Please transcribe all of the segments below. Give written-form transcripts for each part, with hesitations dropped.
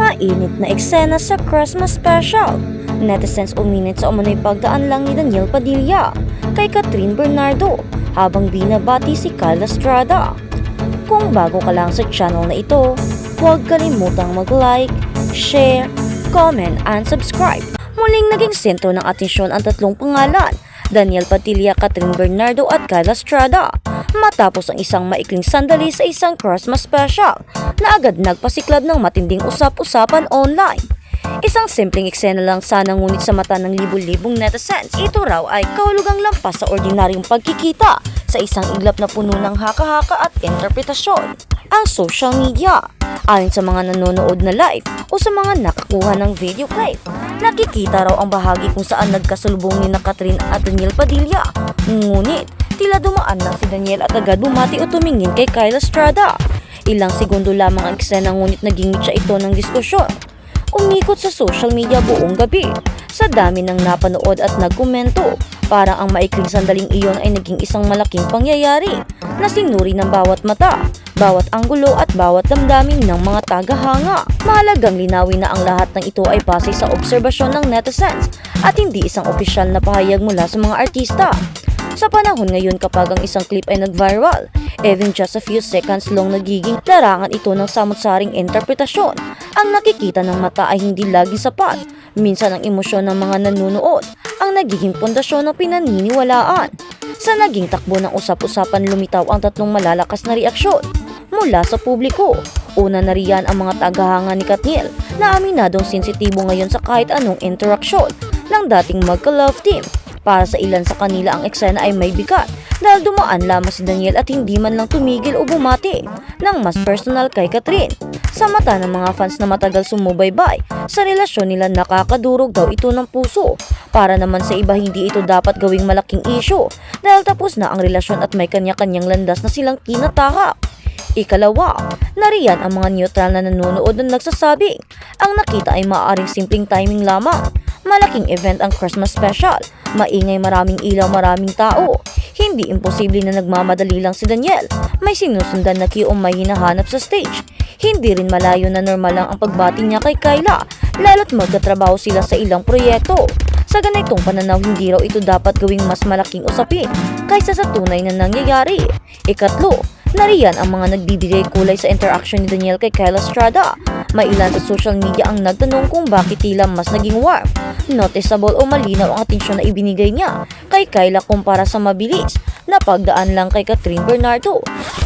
Mainit na eksena sa Christmas special. Netizens uminit sa umano'y pagdaan lang ni Daniel Padilla kay Catherine Bernardo habang binabati si Kyle Estrada. Kung bago ka lang sa channel na ito, huwag kalimutang mag-like, share, comment, and subscribe. Muling naging sentro ng atensyon ang tatlong pangalan, Daniel Padilla, Catherine Bernardo at Kyle Estrada, matapos ang isang maikling sandali sa isang Christmas special na agad nagpasiklab ng matinding usap-usapan online. Isang simpleng eksena lang sana ngunit sa mata ng libu-libong netizens, ito raw ay kahulugang lampas sa ordinaryong pagkikita sa isang iglap na puno ng haka-haka at interpretasyon. Ang social media, ayon sa mga nanonood na live o sa mga nakakuha ng video clip, nakikita raw ang bahagi kung saan nagkasalubong ni Catherine at Daniel Padilla. Ngunit, tila dumaan lang si Daniel at agad bumati o tumingin kay Kyle Estrada. Ilang segundo lamang ang eksena ngunit naging mitya ito ng diskusyon. Umikot sa social media buong gabi. Sa dami ng napanood at nagkomento, parang ang maikling sandaling iyon ay naging isang malaking pangyayari na sinuri ng bawat mata, bawat anggulo at bawat damdamin ng mga tagahanga. Mahalagang linawin na ang lahat ng ito ay base sa obserbasyon ng netizens at hindi isang opisyal na pahayag mula sa mga artista. Sa panahon ngayon kapag ang isang clip ay nag-viral, even just a few seconds long nagiging larangan ito ng samot-saring interpretasyon. Ang nakikita ng mata ay hindi lagi sapat. Minsan ang emosyon ng mga nanonood ang nagiging pundasyon ng pinaniniwalaan. Sa naging takbo ng usap-usapan lumitaw ang tatlong malalakas na reaksyon mula sa publiko. Una na riyan ang mga tagahanga ni Katniel na aminadong sensitibo ngayon sa kahit anong interaksyon ng dating magka-love team. Para sa ilan sa kanila ang eksena ay may bigat dahil dumaan lamang si Daniel at hindi man lang tumigil o bumati ng mas personal kay Catherine. Sa mata ng mga fans na matagal sumubaybay sa relasyon nila, nakakadurog daw ito ng puso. Para naman sa iba, hindi ito dapat gawing malaking issue dahil tapos na ang relasyon at may kanya-kanyang landas na silang tinatahak. Ikalawa, nariyan ang mga neutral na nanonood na nagsasabing ang nakita ay maaaring simpleng timing lamang. Malaking event ang Christmas special, maingay, maraming ilaw, maraming tao. Hindi imposible na nagmamadali lang si Daniel. May sinusundan na cue o may hinahanap sa stage. Hindi rin malayo na normal lang ang pagbati niya kay Kyla, lalo't magkatrabaho sila sa ilang proyekto. Sa ganitong pananaw, hindi raw ito dapat gawing mas malaking usapin kaysa sa tunay na nangyayari. Ikatlo, nariyan ang mga nagbibigay kulay sa interaction ni Daniel kay Kyle Estrada. May ilan sa social media ang nagtanong kung bakit tila mas naging warm, noticeable o malinaw ang atensyon na ibinigay niya kay Kyla kumpara sa mabilis na pagdaan lang kay Catherine Bernardo.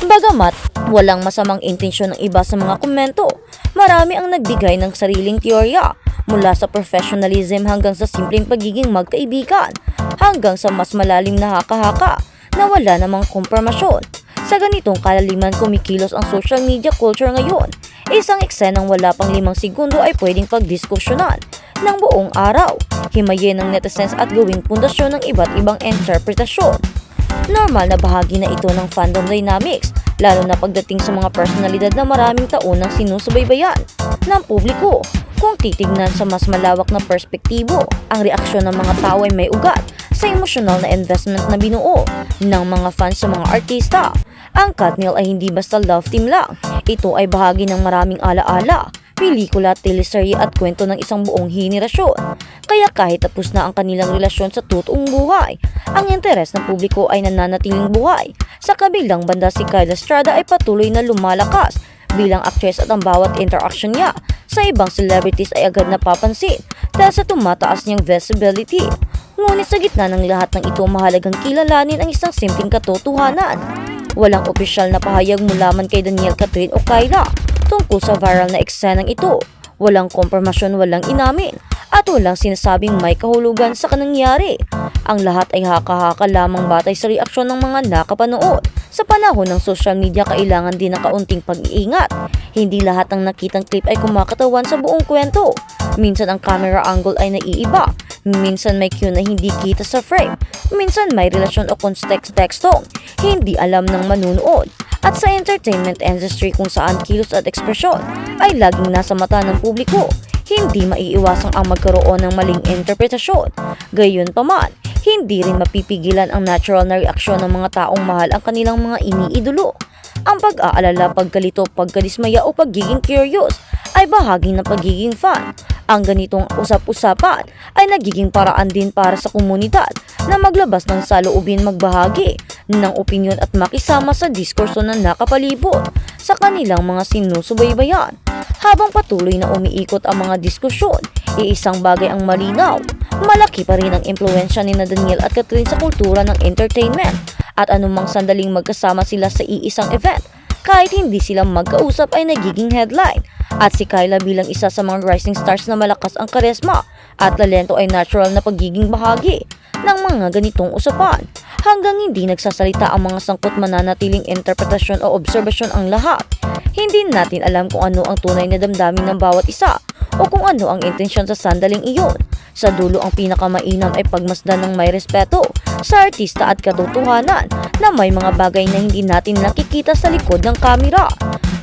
Bagamat walang masamang intensyon ng iba sa mga komento, marami ang nagbigay ng sariling teorya mula sa professionalism hanggang sa simpleng pagiging magkaibigan hanggang sa mas malalim na haka-haka na wala namang kumpirmasyon. Sa ganitong kalaliman kumikilos ang social media culture ngayon. Isang eksenang wala pang 5 segundo ay pwedeng pagdiskusyonan ng buong araw, himayin ng netizens at gawing pundasyon ng iba't ibang interpretasyon. Normal na bahagi na ito ng fandom dynamics, lalo na pagdating sa mga personalidad na maraming taon nang sinusubaybayan ng publiko. Kung titignan sa mas malawak na perspektibo, ang reaksyon ng mga tao ay may ugat sa emosyonal na investment na binuo ng mga fans sa mga artista. Ang Katniel ay hindi basta love team lang. Ito ay bahagi ng maraming alaala, pelikula, teleserye at kwento ng isang buong henerasyon. Kaya kahit tapos na ang kanilang relasyon sa totoong buhay, ang interes ng publiko ay nananatiling buhay. Sa kabilang banda, si Kyle Estrada ay patuloy na lumalakas bilang actress at ang bawat interaction niya sa ibang celebrities ay agad napapansin dahil sa tumataas niyang visibility. Ngunit sa gitna ng lahat ng ito, mahalagang kilalanin ang isang simpleng katotohanan. Walang opisyal na pahayag mula man kay Daniel, Catherine o Kyla tungkol sa viral na eksenang ito. Walang kompirmasyon, walang inamin, at walang sinasabing may kahulugan sa nangyari. Ang lahat ay haka-haka lamang batay sa reaksyon ng mga nakapanood. Sa panahon ng social media, kailangan din ng kaunting pag-iingat. Hindi lahat ng nakitang clip ay kumakatawan sa buong kwento. Minsan ang camera angle ay naiiba. Minsan may cue na hindi kita sa frame. Minsan may relasyon o kontekstong hindi alam ng manunood. At sa entertainment industry kung saan kilos at ekspresyon ay laging nasa mata ng publiko, hindi maiiwasang ang magkaroon ng maling interpretasyon. Gayunpaman, hindi rin mapipigilan ang natural na reaksyon ng mga taong mahal ang kanilang mga iniidolo. Ang pag-aalala, pagkalito, pagkadismaya o pagiging curious ay bahagi ng pagiging fan. Ang ganitong usap-usapan ay nagiging paraan din para sa komunidad na maglabas ng saloobin, magbahagi ng opinyon at makisama sa diskurso na nakapalibot sa kanilang mga sinusubaybayan. Habang patuloy na umiikot ang mga diskusyon, iisang bagay ang malinaw. Malaki pa rin ang impluwensya ni Daniel at Catherine sa kultura ng entertainment at anumang sandaling magkasama sila sa iisang event. Kahit hindi sila magkausap ay nagiging headline. At si Kyla bilang isa sa mga rising stars na malakas ang karisma at talento ay natural na pagiging bahagi ng mga ganitong usapan. Hanggang hindi nagsasalita ang mga sangkot, mananatiling interpretasyon o obserbasyon ang lahat. Hindi natin alam kung ano ang tunay na damdamin ng bawat isa o kung ano ang intensyon sa sandaling iyon. Sa dulo, ang pinakamainam ay pagmasdan ng may respeto sa artista at katotohanan na may mga bagay na hindi natin nakikita sa likod ng kamera.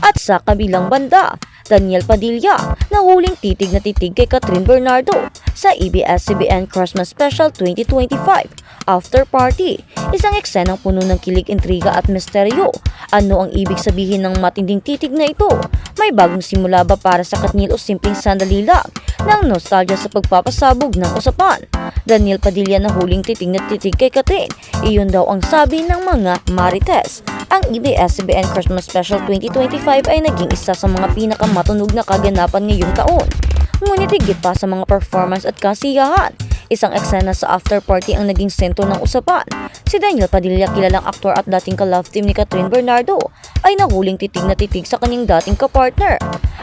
At sa kabilang banda, Daniel Padilla na huling titig na titig kay Catherine Bernardo sa ABS-CBN Christmas Special 2025 After Party. Isang eksenang puno ng kilig, intriga at misteryo. Ano ang ibig sabihin ng matinding titig na ito? May bagong simula ba para sa Katniel o simpleng sandali lang ng nostalgia sa pagpapasabog ng usapan? Daniel Padilla na huling titig na titig kay Catherine. Iyon daw ang sabi ng mga marites. Ang ABS-CBN Christmas Special 2025 ay naging isa sa mga pinakamatunog na kaganapan ngayong taon. Ngunit higit pa sa mga performance at kasiyahan, isang eksena sa after party ang naging sentro ng usapan. Si Daniel Padilla, kilalang aktor at dating ka-love team ni Catherine Bernardo, ay nahuling titig na titig sa kanyang dating kapartner.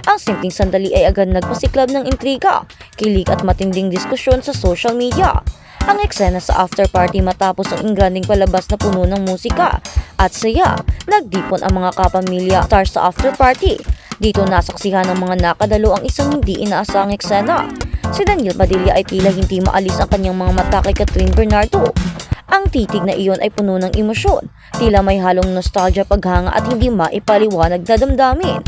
Ang simpleng sandali ay agad nagpasiklab ng intriga, kilig at matinding diskusyon sa social media. Ang eksena sa after party matapos ang ingranding palabas na puno ng musika at saya, nagdipon ang mga kapamilya stars sa after party. Dito nasaksihan ng mga nakadalo ang isang hindi inaasahang eksena. Si Daniel Padilla ay tila hindi maalis ang kanyang mga mata kay Catherine Bernardo. Ang titig na iyon ay puno ng emosyon, tila may halong nostalgia, paghanga at hindi maipaliwanag na damdamin.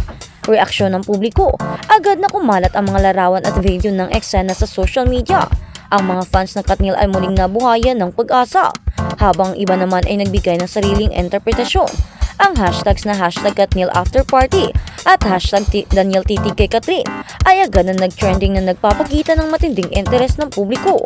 Reaksyon ng publiko, agad na kumalat ang mga larawan at video ng eksena sa social media. Ang mga fans ng Katniel ay muling nabuhayan ng pag-asa, habang iba naman ay nagbigay ng sariling interpretasyon. Ang hashtags na hashtag Katniel After Party at hashtag Daniel Titig kay Catherine ay agad na nag-trending na nagpapakita ng matinding interes ng publiko.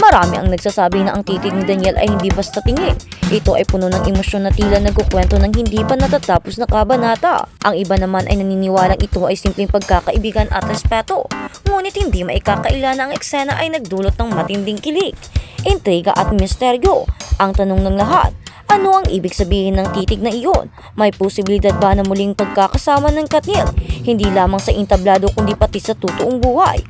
Marami ang nagsasabi na ang titig ni Daniel ay hindi basta tingin. Ito ay puno ng emosyon na tila nagkukwento ng hindi pa natatapos na kabanata. Ang iba naman ay naniniwalang ito ay simpleng pagkakaibigan at respeto. Ngunit hindi maikakaila na ang eksena ay nagdulot ng matinding kilig, intriga at misteryo. Ang tanong ng lahat, ano ang ibig sabihin ng titig na iyon? May posibilidad ba na muling pagkakasama ng Katniel? Hindi lamang sa entablado kundi pati sa totoong buhay?